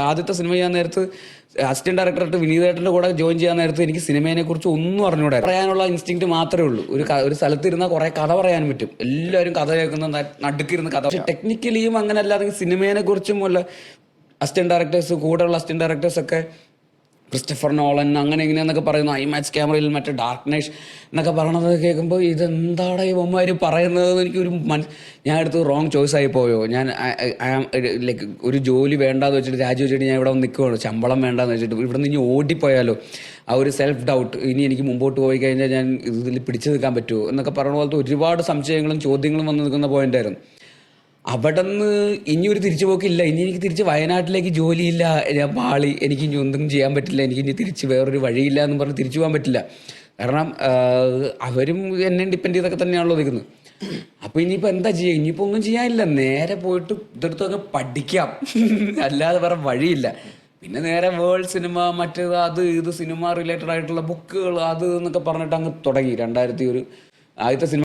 ആദ്യത്തെ സിനിമ ചെയ്യാൻ നേരത്ത് അസിസ്റ്റന്റ് ഡയറക്ടറായിട്ട് വിനീതേട്ടൻ്റെ കൂടെ ജോയിൻ ചെയ്യാൻ നേരത്ത് എനിക്ക് സിനിമയെ കുറിച്ച് ഒന്നും അറിഞ്ഞൂടാ. പറയാനുള്ള ഇൻസ്റ്റിങ് മാത്രമേ ഉള്ളൂ. ഒരു സ്ഥലത്തിരുന്നാൽ കുറെ കഥ പറയാനും പറ്റും. എല്ലാവരും കഥ കേൾക്കുന്ന നടുക്കിരുന്ന് കഥ. പക്ഷെ ടെക്നിക്കലിയും അങ്ങനെ അല്ലാതെ സിനിമയെ കുറിച്ചും അല്ല. അസിസ്റ്റന്റ് ഡയറക്ടേഴ്സ് കൂടെയുള്ള അസിസ്റ്റന്റ് ഡയറക്ടേഴ്സ് ഒക്കെ ക്രിസ്റ്റഫർ നോളൻ അങ്ങനെ ഇങ്ങനെയെന്നൊക്കെ പറയുന്നു. ഐമാക്സ് ക്യാമറയിൽ മറ്റേ ഡാർക്ക്നെസ് എന്നൊക്കെ പറയണത് കേൾക്കുമ്പോൾ ഇതെന്താണ് ഇവന്മാർ പറയുന്നത് എനിക്കൊരു ഞാൻ എടുത്ത് റോങ് ചോയ്സ് ആയി പോയോ. ഞാൻ ലൈക്ക് ഒരു ജോലി വേണ്ടാന്ന് വെച്ചിട്ട് രാജിവെച്ചിട്ട് ഞാൻ ഇവിടെ വന്ന് നിൽക്കുവാണ്. ശമ്പളം വേണ്ടാന്ന് വെച്ചിട്ട് ഇവിടെ നിന്ന് ഇനി ഓടിപ്പോയാലോ. ആ ഒരു സെൽഫ് ഡൗട്ട്, ഇനി എനിക്ക് മുമ്പോട്ട് പോയി കഴിഞ്ഞാൽ ഞാൻ ഇതിൽ പിടിച്ചു നിൽക്കാൻ പറ്റുമോ എന്നൊക്കെ പറയുന്ന പോലത്തെ ഒരുപാട് സംശയങ്ങളും ചോദ്യങ്ങളും വന്ന് നിൽക്കുന്ന പോയിന്റായിരുന്നു. അവിടെ നിന്ന് ഇനിയൊരു തിരിച്ചുപോക്കില്ല. ഇനി എനിക്ക് തിരിച്ച് വയനാട്ടിലേക്ക് ജോലിയില്ല, ഞാൻ പാളി, എനിക്ക് ഇനി ഒന്നും ചെയ്യാൻ പറ്റില്ല, എനിക്ക് ഇനി തിരിച്ച് വേറൊരു വഴിയില്ല എന്ന് പറഞ്ഞ് തിരിച്ചു പോകാൻ പറ്റില്ല. കാരണം അവരും എന്നെ ഡിപ്പെൻഡ് ചെയ്തൊക്കെ തന്നെയാണല്ലോ നിൽക്കുന്നത്. അപ്പോൾ ഇനിയിപ്പോൾ എന്താ ചെയ്യുക? ഇനിയിപ്പോൾ ഒന്നും ചെയ്യാനില്ല. നേരെ പോയിട്ട് ഇതെടുത്തൊക്കെ പഠിക്കാം, അല്ലാതെ വേറെ വഴിയില്ല. പിന്നെ നേരെ വേൾഡ് സിനിമ, മറ്റേത് അത് ഇത് സിനിമ റിലേറ്റഡ് ആയിട്ടുള്ള ബുക്കുകൾ അത് എന്നൊക്കെ പറഞ്ഞിട്ട് അങ്ങ് തുടങ്ങി. 2001 ആദ്യത്തെ സിനിമ